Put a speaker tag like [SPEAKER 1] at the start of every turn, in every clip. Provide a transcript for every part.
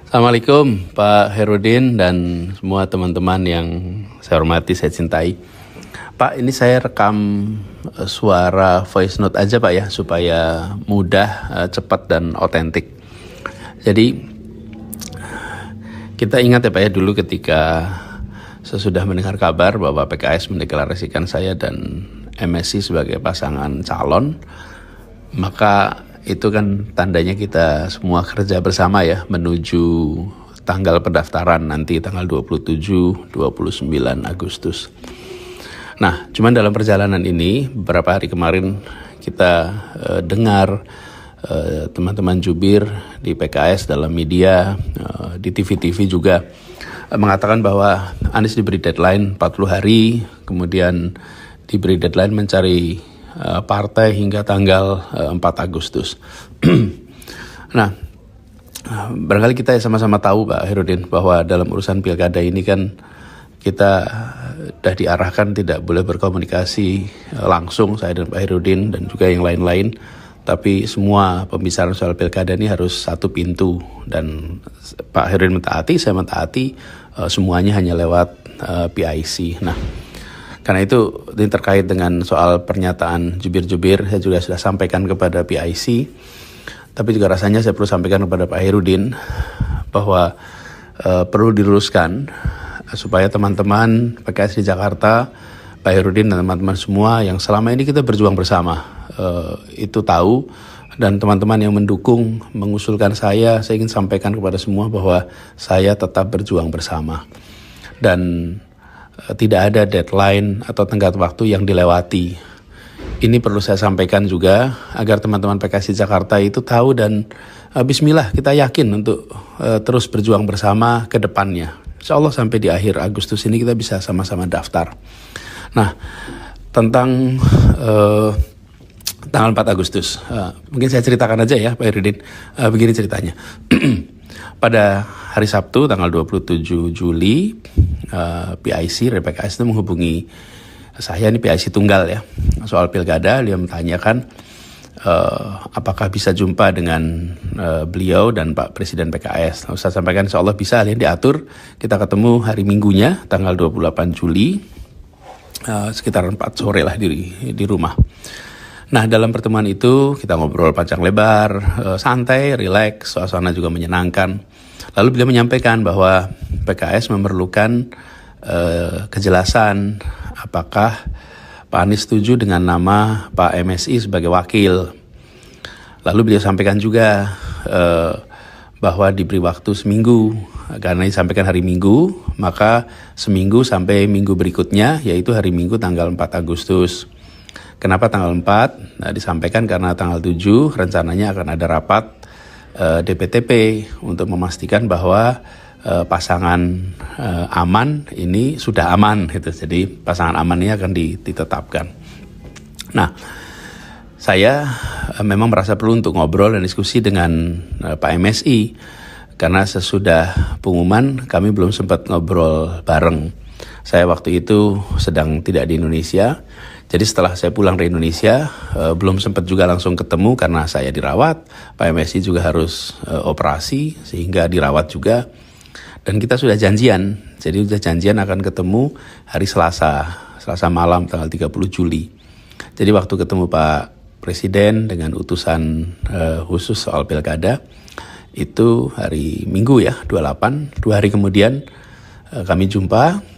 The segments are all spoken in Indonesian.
[SPEAKER 1] Assalamualaikum Pak Herudin dan semua teman-teman yang saya hormati, saya cintai. Pak, ini saya rekam suara voice note aja Pak ya, supaya mudah, cepat dan otentik. Jadi kita ingat ya Pak ya, dulu ketika sesudah mendengar kabar bahwa PKS mendeklarasikan saya dan MSI sebagai pasangan calon, maka itu kan tandanya kita semua kerja bersama ya menuju tanggal pendaftaran nanti tanggal 27-29 Agustus. Nah, cuman dalam perjalanan ini beberapa hari kemarin kita dengar teman-teman jubir di PKS dalam media, di TV-TV juga mengatakan bahwa Anies diberi deadline 40 hari, kemudian diberi deadline mencari partai hingga tanggal 4 Agustus. Nah, barangkali kita sama-sama tahu Pak Herudin bahwa dalam urusan pilkada ini kan kita sudah diarahkan tidak boleh berkomunikasi langsung, saya dan Pak Herudin dan juga yang lain-lain. Tapi semua pembicaraan soal pilkada ini harus satu pintu, dan Pak Herudin mentaati, saya mentaati, semuanya hanya lewat PIC. Nah, karena itu ini terkait dengan soal pernyataan jubir-jubir, saya juga sudah sampaikan kepada PIC, tapi juga rasanya saya perlu sampaikan kepada Pak Herudin bahwa perlu diluruskan supaya teman-teman PKS di Jakarta, Pak Herudin dan teman-teman semua yang selama ini kita berjuang bersama, itu tahu, dan teman-teman yang mendukung, mengusulkan saya ingin sampaikan kepada semua bahwa saya tetap berjuang bersama. Dan tidak ada deadline atau tenggat waktu yang dilewati. Ini perlu saya sampaikan juga agar teman-teman PKS di Jakarta itu tahu, dan bismillah kita yakin untuk terus berjuang bersama ke depannya. Insya Allah sampai di akhir Agustus ini kita bisa sama-sama daftar. Nah, tentang tanggal 4 Agustus, mungkin saya ceritakan aja ya Pak Herudin. Begini ceritanya. Pada hari Sabtu tanggal 27 Juli, PIC dari PKS itu menghubungi saya, ini PIC tunggal ya, soal pilkada. Dia menanyakan apakah bisa jumpa dengan beliau dan Pak Presiden PKS. Saya sampaikan insya Allah bisa, lihat diatur. Kita ketemu hari Minggunya tanggal 28 Juli, sekitar 4 sore lah di rumah. Nah, dalam pertemuan itu kita ngobrol panjang lebar, santai, rileks, suasana juga menyenangkan. Lalu beliau menyampaikan bahwa PKS memerlukan kejelasan apakah Pak Anies setuju dengan nama Pak MSI sebagai wakil. Lalu beliau sampaikan juga bahwa diberi waktu seminggu, karena disampaikan hari Minggu, maka seminggu sampai minggu berikutnya, yaitu hari Minggu tanggal 4 Agustus. Kenapa tanggal 4? Nah, disampaikan karena tanggal 7 rencananya akan ada rapat DPTP untuk memastikan bahwa pasangan aman ini sudah aman gitu. Jadi pasangan aman ini akan ditetapkan. Nah, saya memang merasa perlu untuk ngobrol dan diskusi dengan Pak MSI, karena sesudah pengumuman kami belum sempat ngobrol bareng. Saya waktu itu sedang tidak di Indonesia. Jadi setelah saya pulang dari Indonesia, belum sempat juga langsung ketemu karena saya dirawat. Pak MSI juga harus operasi sehingga dirawat juga. Dan kita sudah janjian, jadi sudah janjian akan ketemu hari Selasa malam tanggal 30 Juli. Jadi waktu ketemu Pak Presiden dengan utusan khusus soal pilkada, itu hari Minggu ya, 28, 2 hari kemudian kami jumpa.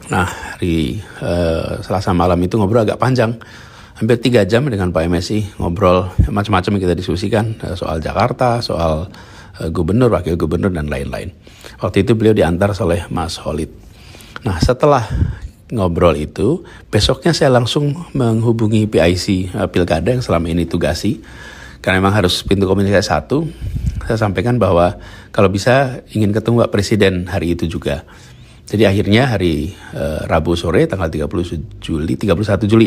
[SPEAKER 1] Nah, hari Selasa malam itu ngobrol agak panjang, hampir 3 jam dengan Pak MSI, ngobrol macam-macam yang kita diskusikan, soal Jakarta, soal gubernur, wakil gubernur, dan lain-lain. Waktu itu beliau diantar oleh Mas Holid. Nah, setelah ngobrol itu, besoknya saya langsung menghubungi PIC Pilkada yang selama ini tugasi, karena memang harus pintu komunikasi satu. Saya sampaikan bahwa kalau bisa ingin ketemu Pak Presiden hari itu juga. Jadi akhirnya hari Rabu sore tanggal 31 Juli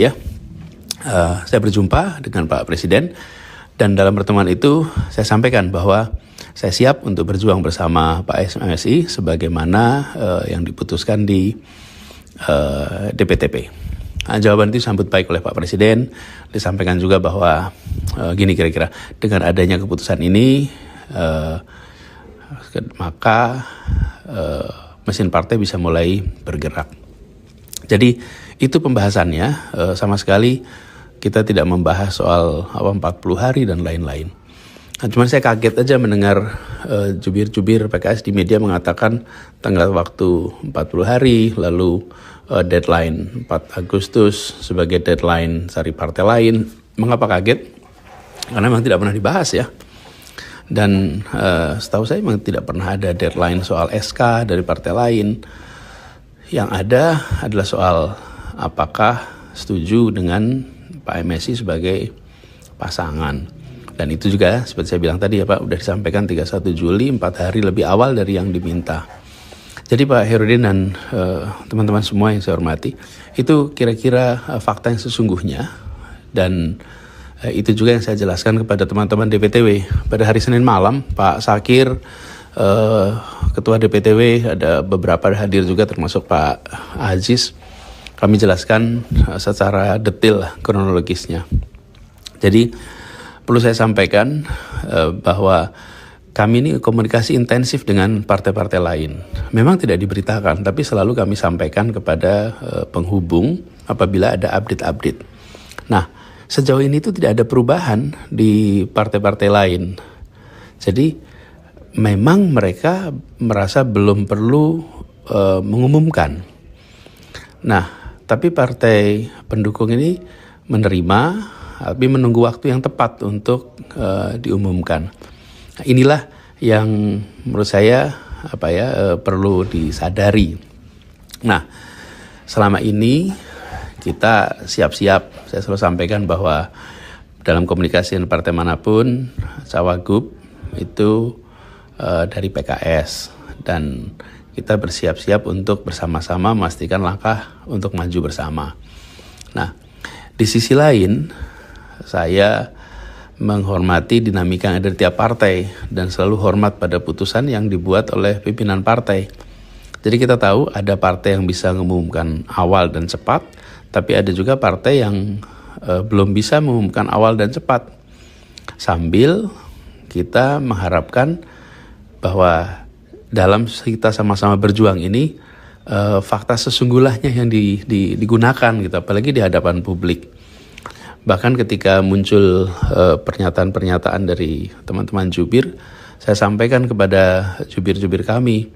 [SPEAKER 1] ya, saya berjumpa dengan Pak Presiden, dan dalam pertemuan itu saya sampaikan bahwa saya siap untuk berjuang bersama Pak MSI sebagaimana yang diputuskan di DPTP. Nah, jawaban itu disambut baik oleh Pak Presiden. Disampaikan juga bahwa gini kira-kira, dengan adanya keputusan ini maka mesin partai bisa mulai bergerak. Jadi itu pembahasannya, sama sekali kita tidak membahas soal 40 hari dan lain-lain. Nah, cuman saya kaget aja mendengar jubir-jubir PKS di media mengatakan tenggat waktu 40 hari, lalu deadline 4 Agustus sebagai deadline cari partai lain. Mengapa kaget? Karena memang tidak pernah dibahas ya. Dan setahu saya memang tidak pernah ada deadline soal SK dari partai lain. Yang ada adalah soal apakah setuju dengan Pak MSI sebagai pasangan. Dan itu juga seperti saya bilang tadi ya Pak, udah disampaikan 31 Juli, 4 hari lebih awal dari yang diminta. Jadi Pak Herudin dan teman-teman semua yang saya hormati, itu kira-kira fakta yang sesungguhnya. Dan itu juga yang saya jelaskan kepada teman-teman DPTW. Pada hari Senin malam, Pak Sakir, Ketua DPTW, ada beberapa hadir juga termasuk Pak Aziz. Kami jelaskan secara detail kronologisnya. Jadi perlu saya sampaikan bahwa kami ini komunikasi intensif dengan partai-partai lain. Memang tidak diberitakan, tapi selalu kami sampaikan kepada penghubung apabila ada update-update. Nah, sejauh ini itu tidak ada perubahan di partai-partai lain. Jadi memang mereka merasa belum perlu mengumumkan. Nah, tapi partai pendukung ini menerima, tapi menunggu waktu yang tepat untuk diumumkan. Nah, inilah yang menurut saya perlu disadari. Nah, selama ini kita siap-siap. Saya selalu sampaikan bahwa dalam komunikasi dengan partai manapun, Cawagup itu dari PKS, dan kita bersiap-siap untuk bersama-sama memastikan langkah untuk maju bersama. Nah, di sisi lain, saya menghormati dinamika yang ada di tiap partai dan selalu hormat pada putusan yang dibuat oleh pimpinan partai. Jadi kita tahu ada partai yang bisa mengumumkan awal dan cepat, tapi ada juga partai yang belum bisa mengumumkan awal dan cepat. Sambil kita mengharapkan bahwa dalam kita sama-sama berjuang ini, fakta sesungguhnya yang digunakan gitu, apalagi di hadapan publik. Bahkan ketika muncul pernyataan-pernyataan dari teman-teman jubir, saya sampaikan kepada jubir-jubir kami,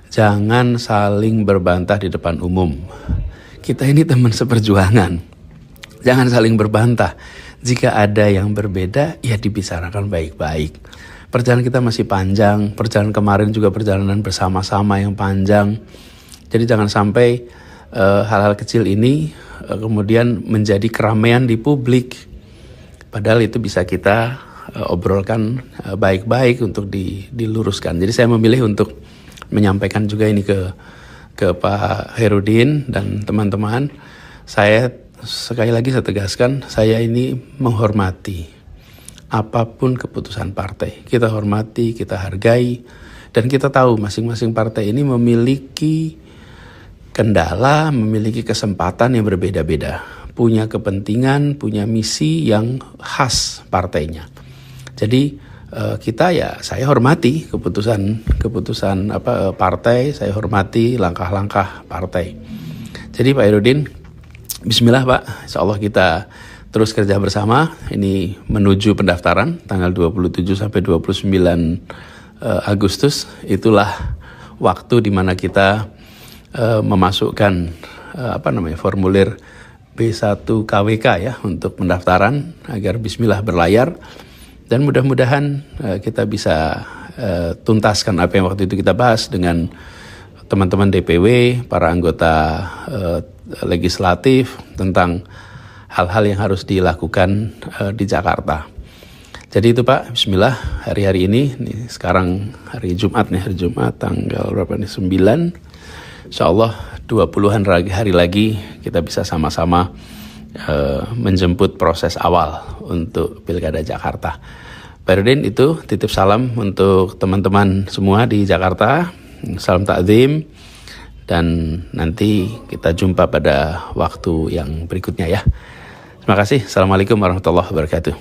[SPEAKER 1] jangan saling berbantah di depan umum. Kita ini teman seperjuangan, jangan saling berbantah. Jika ada yang berbeda, ya dibicarakan baik-baik. Perjalanan kita masih panjang, perjalanan kemarin juga perjalanan bersama-sama yang panjang. Jadi jangan sampai hal-hal kecil ini kemudian menjadi keramaian di publik. Padahal itu bisa kita obrolkan baik-baik untuk diluruskan. Jadi saya memilih untuk menyampaikan juga ini ke Pak Herudin dan teman-teman. Saya sekali lagi saya tegaskan, saya ini menghormati apapun keputusan partai. Kita hormati, kita hargai, dan kita tahu masing-masing partai ini memiliki kendala, memiliki kesempatan yang berbeda-beda, punya kepentingan, punya misi yang khas partainya. Jadi saya hormati keputusan partai, saya hormati langkah-langkah partai. Jadi Pak Herudin, bismillah Pak, insya Allah kita terus kerja bersama. Ini menuju pendaftaran tanggal 27 sampai 29 Agustus, itulah waktu di mana kita memasukkan formulir B1 KWK ya untuk pendaftaran agar bismillah berlayar, dan mudah-mudahan kita bisa tuntaskan apa yang waktu itu kita bahas dengan teman-teman DPW, para anggota legislatif tentang hal-hal yang harus dilakukan di Jakarta. Jadi itu Pak, bismillah, hari-hari ini sekarang hari Jumat tanggal berapa nih, 9. Insya Allah 20-an hari lagi kita bisa sama-sama menjemput proses awal untuk Pilkada Jakarta. Pak Herudin, itu titip salam untuk teman-teman semua di Jakarta. Salam takzim, dan nanti kita jumpa pada waktu yang berikutnya ya. Terima kasih. Assalamualaikum warahmatullahi wabarakatuh.